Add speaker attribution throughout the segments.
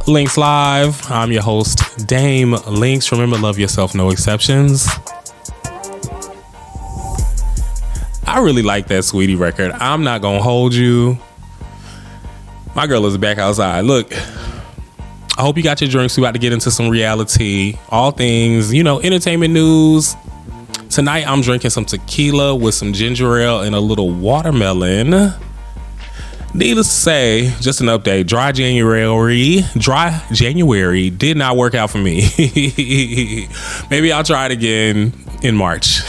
Speaker 1: LYNX Live. I'm your host, Dame LYNX. Remember, love yourself, no exceptions. I really like that Sweetie record. I'm not gonna hold you. My girl is back outside. Look, I hope you got your drinks. We about to get into some RealiTEA, all things, entertainment news. Tonight, I'm drinking some tequila with some ginger ale and a little watermelon. Needless to say, just an update. Dry January did not work out for me. Maybe I'll try it again in March.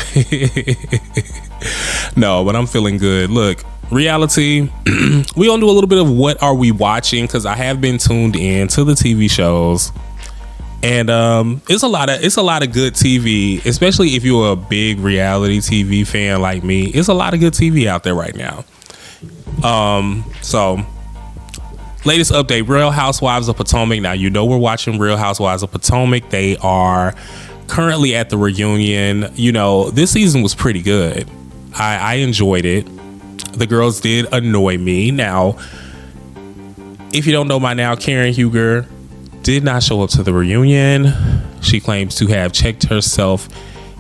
Speaker 1: No, but I'm feeling good. Look, RealiTEA, we gonna do a little bit of what are we watching, because I have been tuned in to the TV shows, and it's a lot of good TV, especially if you're a big reality TV fan like me. It's a lot of good TV out there right now. So latest update, Real Housewives of Potomac. Now, we're watching Real Housewives of Potomac. They are currently at the reunion. This season was pretty good. I enjoyed it. The girls did annoy me. Now, if you don't know by now, Karen Huger did not show up to the reunion. She claims to have checked herself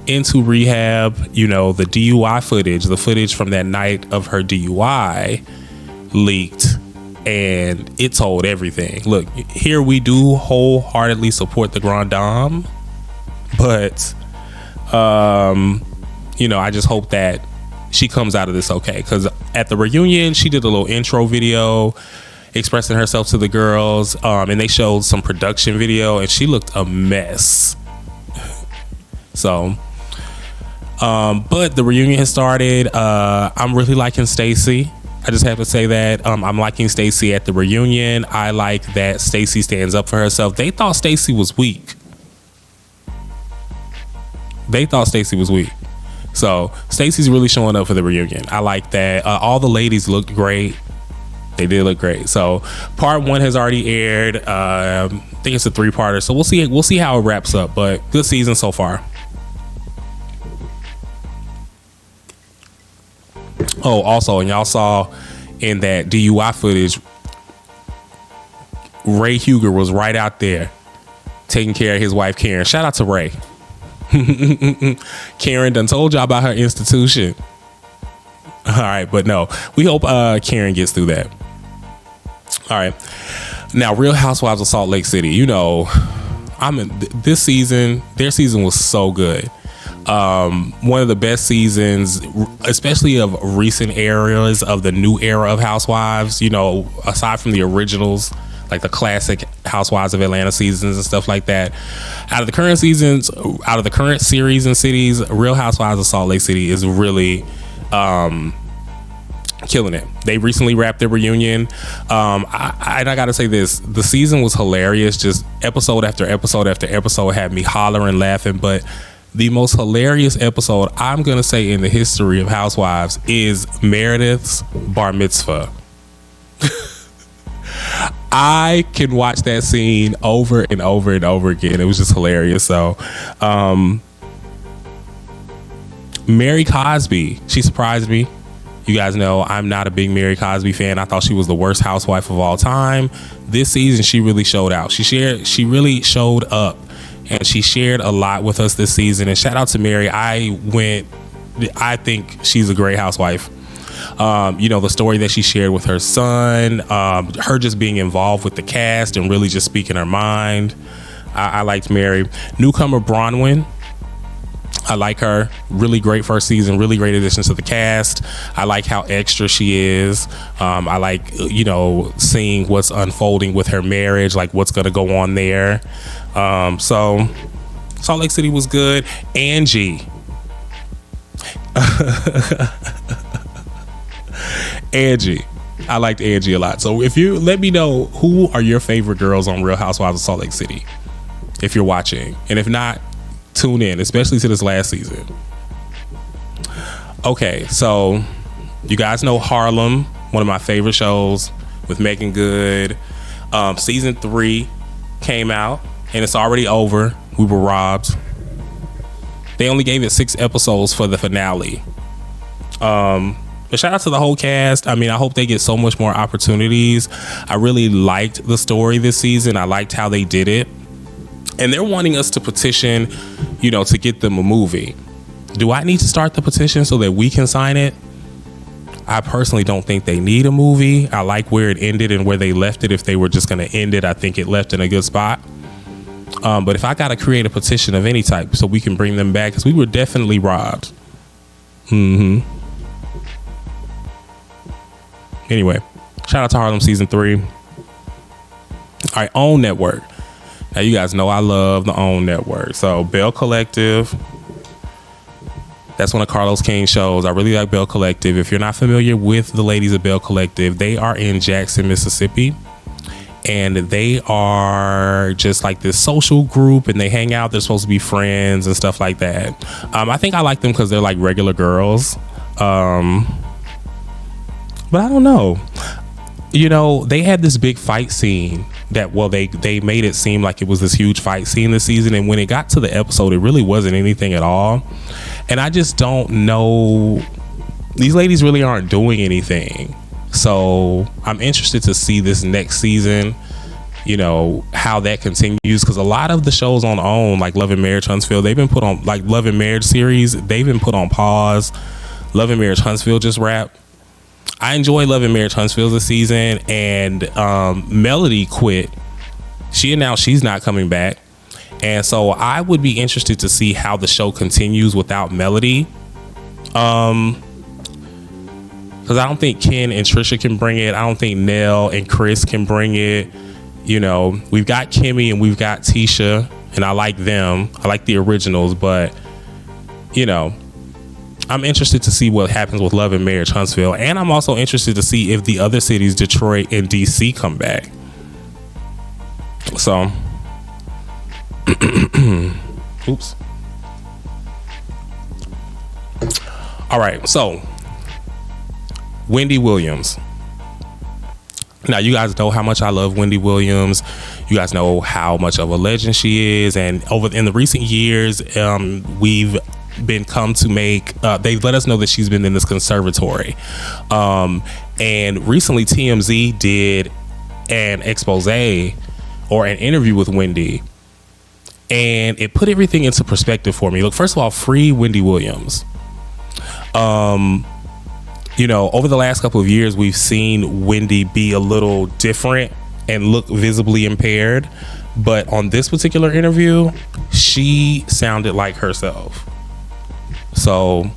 Speaker 1: into rehab. The DUI footage, the footage from that night of her DUI leaked, and it told everything. Look, here we do wholeheartedly support the Grand Dame, but I just hope that she comes out of this okay, because at the reunion she did a little intro video expressing herself to the girls, and they showed some production video, and she looked a mess. So but the reunion has started. I'm really liking Stacey. I just have to say that I'm liking Stacey at the reunion. I like that Stacey stands up for herself. They thought Stacey was weak. So Stacey's really showing up for the reunion. I like that. All the ladies looked great. They did look great. So part 1 has already aired. I think it's a 3-parter. So we'll see how it wraps up. But good season so far. Oh, also, and y'all saw in that DUI footage, Ray Huger was right out there taking care of his wife, Karen. Shout out to Ray. Karen done told y'all about her institution. All right, but no, we hope Karen gets through that. All right. Now, Real Housewives of Salt Lake City. This season, their season was so good. One of the best seasons, especially of recent eras, of the new era of Housewives, aside from the originals, like the classic Housewives of Atlanta seasons and stuff like that. Out of the current series and cities, Real Housewives of Salt Lake City is really killing it. They recently wrapped their reunion. I gotta say this, the season was hilarious. Just episode after episode after episode had me hollering, laughing. But the most hilarious episode, I'm gonna say, in the history of Housewives is Meredith's bar mitzvah. I can watch that scene over and over and over again. It was just hilarious. So Mary Cosby, she surprised me. You guys know I'm not a big Mary Cosby fan. I thought she was the worst housewife of all time. This season, she really showed out. She really showed up, and she shared a lot with us this season. And shout out to Mary. I think she's a great housewife. The story that she shared with her son, her just being involved with the cast and really just speaking her mind. I liked Mary. Newcomer Bronwyn, I like her. Really great first season, really great addition to the cast. I like how extra she is. I like, seeing what's unfolding with her marriage, like what's going to go on there. So Salt Lake City was good. Angie. Angie. I liked Angie a lot. So if you let me know, who are your favorite girls on Real Housewives of Salt Lake City, if you're watching, and if not, tune in, especially to this last season. Okay, so you guys know Harlem, one of my favorite shows with Megan Good. Season 3 came out and it's already over. We were robbed. They only gave it 6 episodes for the finale. But shout out to the whole cast. I mean, I hope they get so much more opportunities. I really liked the story this season. I liked how they did it. And they're wanting us to petition, you know, to get them a movie. Do I need to start the petition so that we can sign it? I personally don't think they need a movie. I like where it ended and where they left it. If they were just going to end it, I think it left in a good spot. But if I got to create a petition of any type so we can bring them back, because we were definitely robbed. Anyway, shout out to Harlem season 3. All right, OWN Network. Now, you guys know I love the OWN Network. So, Bell Collective. That's one of Carlos King's shows. I really like Bell Collective. If you're not familiar with the ladies of Bell Collective, they are in Jackson, Mississippi. And they are just like this social group, and they hang out. They're supposed to be friends and stuff like that. I think I like them because they're like regular girls. But I don't know. You know, they had this big fight scene that, well, they made it seem like it was this huge fight scene this season. And when it got to the episode, it really wasn't anything at all. And I just don't know. These ladies really aren't doing anything. So I'm interested to see this next season, you know, how that continues. Because a lot of the shows on OWN, like Love and Marriage Huntsville, they've been put on, like Love and Marriage series, they've been put on pause. Love and Marriage Huntsville just wrapped. I enjoy Love and Marriage Huntsville this season, and Melody quit. She announced she's not coming back, and so I would be interested to see how the show continues without Melody. Because I don't think Ken and Trisha can bring it. I don't think Nell and Chris can bring it. You know, we've got Kimmy and we've got Tisha, and I like them. I like the originals, but you know, I'm interested to see what happens with Love and Marriage Huntsville. And I'm also interested to see if the other cities, Detroit and DC, come back. So, oops. All right. So, Wendy Williams. Now, you guys know how much I love Wendy Williams. You guys know how much of a legend she is. And in the recent years, we've been come to make they let us know that she's been in this conservatory, and recently TMZ did an expose or an interview with Wendy, and it put everything into perspective for me. Look, first of all, free Wendy Williams. You know, over the last couple of years, we've seen Wendy be a little different and look visibly impaired, but on this particular interview, she sounded like herself. So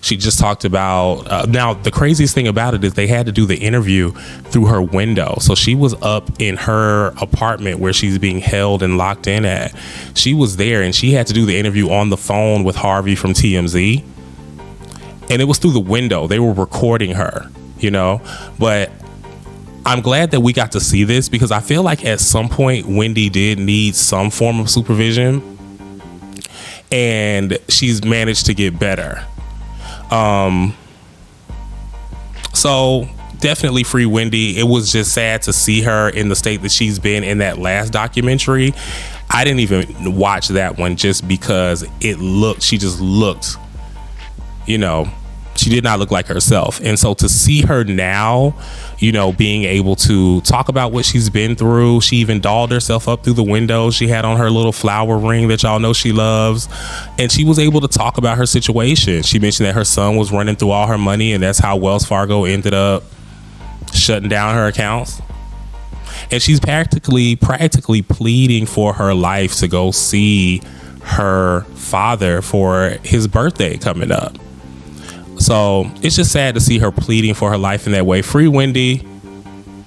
Speaker 1: she just talked about, now the craziest thing about it is they had to do the interview through her window. So she was up in her apartment where she's being held and locked in at. She was there and she had to do the interview on the phone with Harvey from TMZ. And it was through the window. They were recording her, you know, but I'm glad that we got to see this, because I feel like at some point Wendy did need some form of supervision. And she's managed to get better. So definitely free Wendy. It was just sad to see her in the state that she's been in that last documentary. I didn't even watch that one just because she just looked, you know, she did not look like herself. And so to see her now, you know, being able to talk about what she's been through. She even dolled herself up through the window. She had on her little flower ring that y'all know she loves. And she was able to talk about her situation. She mentioned that her son was running through all her money, and that's how Wells Fargo ended up shutting down her accounts. And she's practically pleading for her life to go see her father for his birthday coming up. So it's just sad to see her pleading for her life in that way. Free Wendy.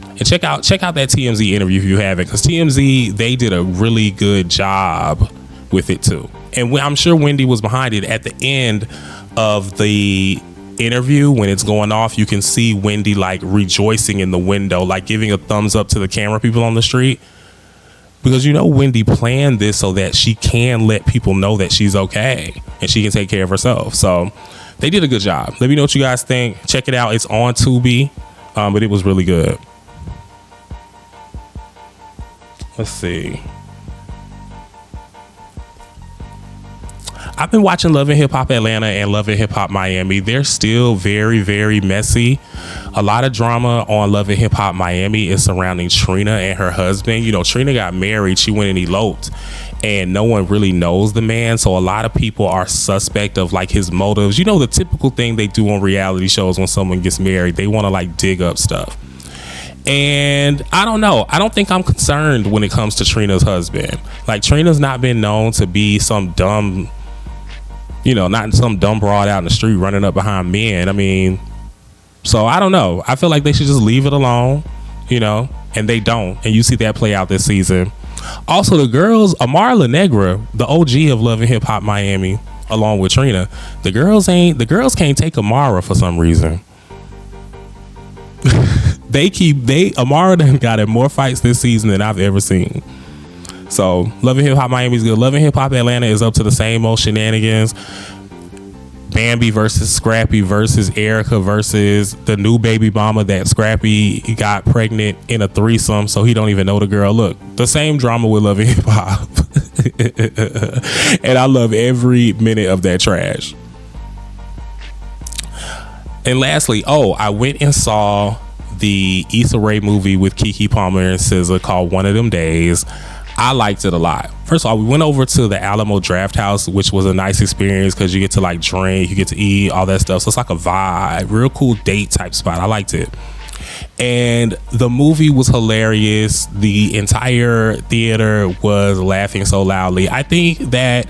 Speaker 1: And check out that TMZ interview if you haven't, because TMZ, they did a really good job with it too. And I'm sure Wendy was behind it. At the end of the interview, when it's going off, you can see Wendy like rejoicing in the window, like giving a thumbs up to the camera people on the street. Because, you know, Wendy planned this so that she can let people know that she's okay and she can take care of herself. So they did a good job. Let me know what you guys think. Check it out. It's on Tubi, but it was really good. Let's see. I've been watching Love and Hip Hop Atlanta and Love and Hip Hop Miami. They're still very, very messy. A lot of drama on Love and Hip Hop Miami is surrounding Trina and her husband. You know, Trina got married. She went and eloped, and no one really knows the man. So a lot of people are suspect of like his motives. You know, the typical thing they do on reality shows when someone gets married, they want to like dig up stuff. And I don't know. I don't think I'm concerned when it comes to Trina's husband. Like, Trina's not been known to be some dumb, you know, not some dumb broad out in the street running up behind men. I mean, so I don't know. I feel like they should just leave it alone, you know, and they don't. And you see that play out this season. Also, the girls, Amara La Negra, the OG of Love and Hip Hop Miami, along with Trina, the girls can't take Amara for some reason. Amara done got in more fights this season than I've ever seen. So Love and Hip Hop Miami is good. Love and Hip Hop Atlanta is up to the same old shenanigans. Bambi versus Scrappy versus Erica versus the new baby mama that Scrappy got pregnant in a threesome, so he don't even know the girl. Look, the same drama with Love and Hip Hop. And I love every minute of that trash. And lastly, I went and saw the Issa Rae movie with Keke Palmer and SZA called One of Them Days. I liked it a lot. First of all, we went over to the Alamo Draft House, which was a nice experience because you get to like drink, you get to eat, all that stuff. So it's like a vibe, real cool date type spot. I liked it. And the movie was hilarious. The entire theater was laughing so loudly. I think that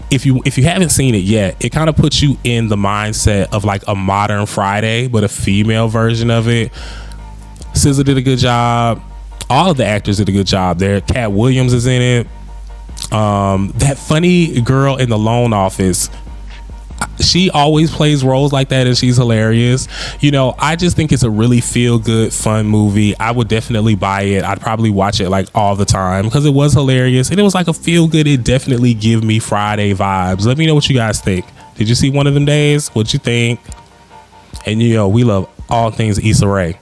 Speaker 1: if you haven't seen it yet, it kind of puts you in the mindset of like a modern Friday, but a female version of it. SZA did a good job. All of the actors did a good job there. Cat Williams is in it. That funny girl in the loan office, she always plays roles like that, and she's hilarious. You know, I just think it's a really feel good, fun movie. I would definitely buy it. I'd probably watch it like all the time because it was hilarious and it was like a feel good. It definitely give me Friday vibes. Let me know what you guys think. Did you see One of Them Days? What'd you think? And you know, we love all things Issa Rae.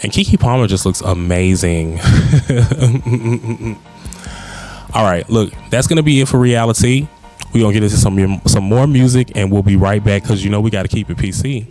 Speaker 1: And Keke Palmer just looks amazing. All right, look, that's gonna be it for reality. We're gonna get into some more music and we'll be right back because you know we got to keep it PC.